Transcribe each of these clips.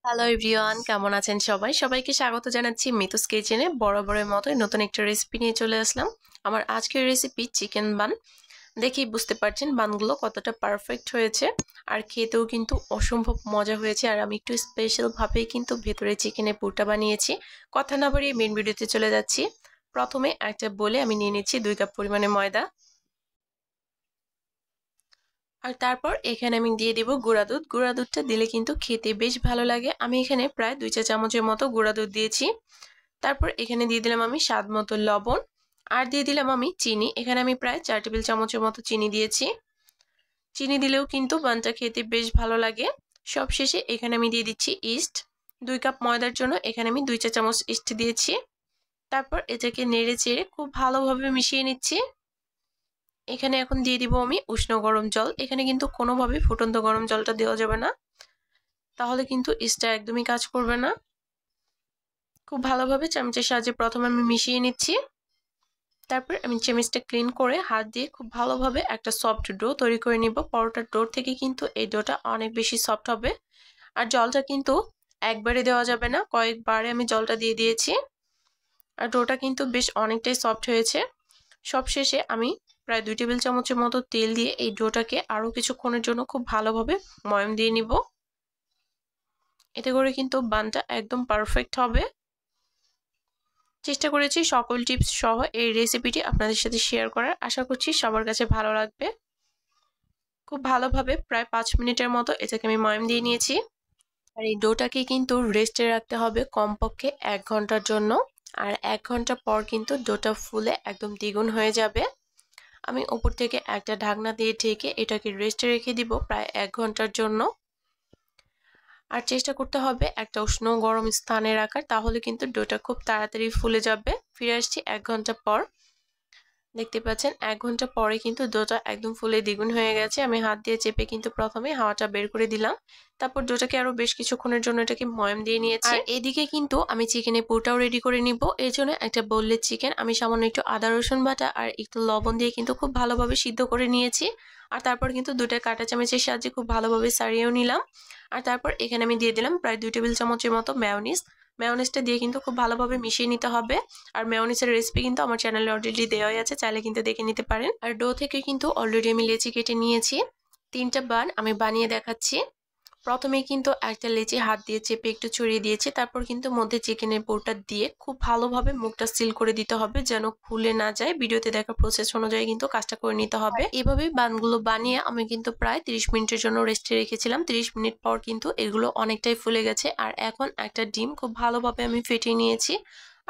Hello everyone, কেমন আছেন সবাই? সবাইকে স্বাগত জানাচ্ছি মিতুস কিচেনে। বরাবরের মতোই নতুন একটা রেসিপি নিয়ে চলে আসলাম। আমার আজকের রেসিপি চিকেন বান। দেখেই বুঝতে পারছেন বানগুলো কতটা পারফেক্ট হয়েছে, আর খেতেও কিন্তু অসম্ভব মজা হয়েছে। আর আমি একটু স্পেশাল ভাবেই কিন্তু ভেতরে চিকেনের পুরটা বানিয়েছি। কথা না বাড়িয়ে মেন ভিডিওতে চলে যাচ্ছি। প্রথমে একটা বলে আমি নিয়ে নিচ্ছি 2 কাপ পরিমাণে ময়দা, আর তারপর এখানে আমি দিয়ে দিব গুঁড়া দুধ। গুঁড়া দুধটা দিলে কিন্তু খেতে বেশ ভালো লাগে। আমি এখানে প্রায় 2 চা চামচের মতো গুঁড়া দুধ দিয়েছি। তারপর এখানে দিয়ে দিলাম আমি স্বাদ মতো লবণ, আর দিয়ে দিলাম আমি চিনি। এখানে আমি প্রায় 4 টেবিল চামচের মতো চিনি দিয়েছি। চিনি দিলেও কিন্তু বানটা খেতে বেশ ভালো লাগে। সবশেষে এখানে আমি দিয়ে দিচ্ছি ইস্ট। 2 কাপ ময়দার জন্য এখানে আমি 2 চা চামচ ইস্ট দিয়েছি। তারপর এটাকে নেড়ে চেড়ে খুব ভালোভাবে মিশিয়ে নিচ্ছি। এখানে এখন দিয়ে দিব আমি উষ্ণ গরম জল। এখানে কিন্তু কোনোভাবে ফুটন্ত গরম জলটা দেওয়া যাবে না, তাহলে কিন্তু ইস্টটা একদমই কাজ করবে না। খুব ভালোভাবে চামচের সাহায্যে প্রথমে আমি মিশিয়ে নিচ্ছি। তারপর আমি চামচটা ক্লিন করে হাত দিয়ে খুব ভালোভাবে একটা সফট ডো তৈরি করে নিব। পরোটার ডোর থেকে কিন্তু এই ডোটা অনেক বেশি সফট হবে। আর জলটা কিন্তু একবারে দেওয়া যাবে না, কয়েকবারে আমি জলটা দিয়ে দিয়েছি। আর ডোটা কিন্তু বেশ অনেকটাই সফট হয়েছে। সবশেষে আমি প্রায় 2 টেবিল চামচের মতো তেল দিয়ে এই ডোটাকে আরো কিছুক্ষণের জন্য খুব ভালোভাবে ময়াম দিয়ে নিব। এতে করে কিন্তু বানটা একদম পারফেক্ট হবে। চেষ্টা করেছি সকল টিপস সহ এই রেসিপিটি আপনাদের সাথে শেয়ার করার। আশা করছি সবার কাছে ভালো লাগবে। খুব ভালোভাবে প্রায় 5 মিনিটের মতো এটাকে আমি ময়াম দিয়ে নিয়েছি। আর এই ডোটাকে কিন্তু রেস্টে রাখতে হবে কমপক্ষে 1 ঘন্টার জন্য। আর 1 ঘন্টা পর কিন্তু ডোটা ফুলে একদম দ্বিগুণ হয়ে যাবে। আমি উপর থেকে একটা ঢাকনা দিয়ে ঢেকে এটাকে রেস্টে রেখে দিব প্রায় 1 ঘন্টার জন্য। আর চেষ্টা করতে হবে একটা উষ্ণ গরম স্থানে রাখার, তাহলে কিন্তু ডোটা খুব তাড়াতাড়ি ফুলে যাবে। ফিরে আসছি 1 ঘন্টা পর। দেখতে পাচ্ছেন 1 ঘন্টা পরে কিন্তু ডোটা একদম ফুলে দ্বিগুণ হয়ে গেছে। আমি হাত দিয়ে চেপে কিন্তু প্রথমে হাওয়াটা বের করে দিলাম। তারপর ডোটাকে আরো বেশ কিছুক্ষণের জন্য এটাকে ময়াম দিয়ে নিয়েছি। আর এদিকে কিন্তু আমি চিকেনের পুরটাও রেডি করে নিব। এর জন্য একটা বোলের চিকেন আমি সামান্য একটু আদা রসুন বাটা আর একটু লবণ দিয়ে কিন্তু খুব ভালোভাবে সিদ্ধ করে নিয়েছি। আর তারপর কিন্তু 2টা কাঁটা চামচের সাহায্যে খুব ভালোভাবে সারিয়েও নিলাম। আর তারপর এখানে আমি দিয়ে দিলাম প্রায় 2 টেবিল চামচের মতো মেয়োনিজ। মেয়োনিজটা দিয়ে কিন্তু খুব ভালোভাবে মিশিয়ে নিতে হবে। আর মেয়োনিজের রেসিপি কিন্তু আমার চ্যানেলে অলরেডি দেওয়াই আছে, চাইলে কিন্তু দেখে নিতে পারেন। আর ডো থেকে কিন্তু অলরেডি আমি লেচি কেটে নিয়েছি। 3টা বান আমি বানিয়ে দেখাচ্ছি। প্রথমে কিন্তু একটা লেচি হাত দিয়ে চেপে একটু ছড়িয়ে দিয়েছি। তারপর কিন্তু মধ্যে চিকেনের পুরটা দিয়ে খুব ভালোভাবে মুখটা সিল করে দিতে হবে যেন খুলে না যায়। ভিডিওতে দেখা প্রসেস অনুযায়ী কিন্তু কাজটা করে নিতে হবে। এভাবেই বানগুলো বানিয়ে আমি কিন্তু প্রায় 30 মিনিটের জন্য রেস্টে রেখেছিলাম। 30 মিনিট পর কিন্তু এগুলো অনেকটাই ফুলে গেছে। আর এখন একটা ডিম খুব ভালোভাবে আমি ফেটিয়ে নিয়েছি।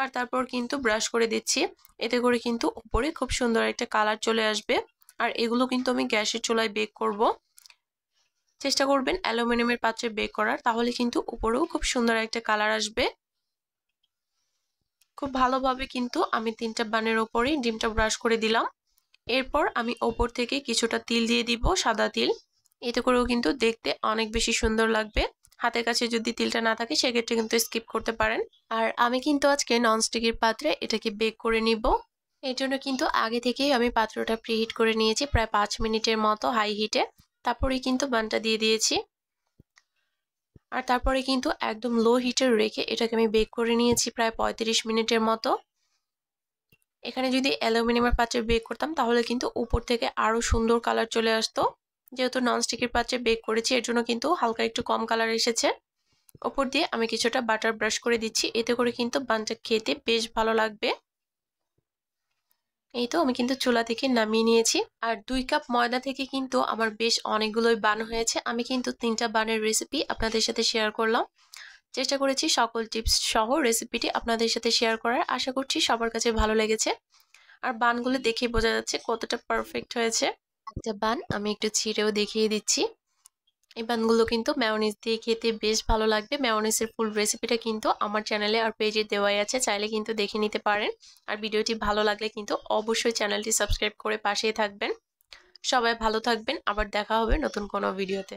আর তারপর কিন্তু ব্রাশ করে দিচ্ছি। এতে করে কিন্তু উপরে খুব সুন্দর একটা কালার চলে আসবে। আর এগুলো কিন্তু আমি গ্যাসের চুলায় বেক করব। চেষ্টা করবেন অ্যালুমিনিয়ামের পাত্রে বেক করার, তাহলে কিন্তু উপরেও খুব সুন্দর একটা কালার আসবে। খুব ভালোভাবে কিন্তু আমি 3টা বানের ওপরেই ডিমটা ব্রাশ করে দিলাম। এরপর আমি ওপর থেকে কিছুটা তিল দিয়ে দিব, সাদা তিল। এতে করেও কিন্তু দেখতে অনেক বেশি সুন্দর লাগবে। হাতের কাছে যদি তিলটা না থাকে সেক্ষেত্রে কিন্তু স্কিপ করতে পারেন। আর আমি কিন্তু আজকে ননস্টিকের পাত্রে এটাকে বেক করে নিব। এর জন্য কিন্তু আগে থেকেই আমি পাত্রটা প্রিহিট করে নিয়েছি প্রায় 5 মিনিটের মতো হাই হিটে। তারপরেই কিন্তু বানটা দিয়ে দিয়েছি। আর তারপরে কিন্তু একদম লো হিটে রেখে এটাকে আমি বেক করে নিয়েছি প্রায় 35 মিনিটের মতো। এখানে যদি অ্যালুমিনিয়ামের পাত্রে বেক করতাম তাহলে কিন্তু উপর থেকে আরো সুন্দর কালার চলে আসতো। যেহেতু ননস্টিকের পাত্রে বেক করেছি এর জন্য কিন্তু হালকা একটু কম কালার এসেছে। উপর দিয়ে আমি কিছুটা বাটার ব্রাশ করে দিচ্ছি, এতে করে কিন্তু বানটা খেতে বেশ ভালো লাগবে। এই তো আমি কিন্তু চুলা থেকে নামিয়ে নিয়েছি। আর 2 কাপ ময়দা থেকে কিন্তু আমার বেশ অনেকগুলোই বান হয়েছে। আমি কিন্তু 3টা বানের রেসিপি আপনাদের সাথে শেয়ার করলাম। চেষ্টা করেছি সকল টিপস সহ রেসিপিটি আপনাদের সাথে শেয়ার করার। আশা করছি সবার কাছে ভালো লেগেছে। আর বানগুলো দেখে বোঝা যাচ্ছে কতটা পারফেক্ট হয়েছে। একটা বান আমি একটু ছিঁড়েও দেখিয়ে দিচ্ছি। এই বানগুলো কিন্তু মেয়োনিজ দিয়ে খেতে বেশ ভালো লাগবে। মেয়োনিজের ফুল রেসিপিটা কিন্তু আমার চ্যানেলে আর পেজে দেওয়াই আছে, চাইলে কিন্তু দেখে নিতে পারেন। আর ভিডিওটি ভালো লাগলে কিন্তু অবশ্যই চ্যানেলটি সাবস্ক্রাইব করে পাশেই থাকবেন। সবাই ভালো থাকবেন, আবার দেখা হবে নতুন কোনো ভিডিওতে।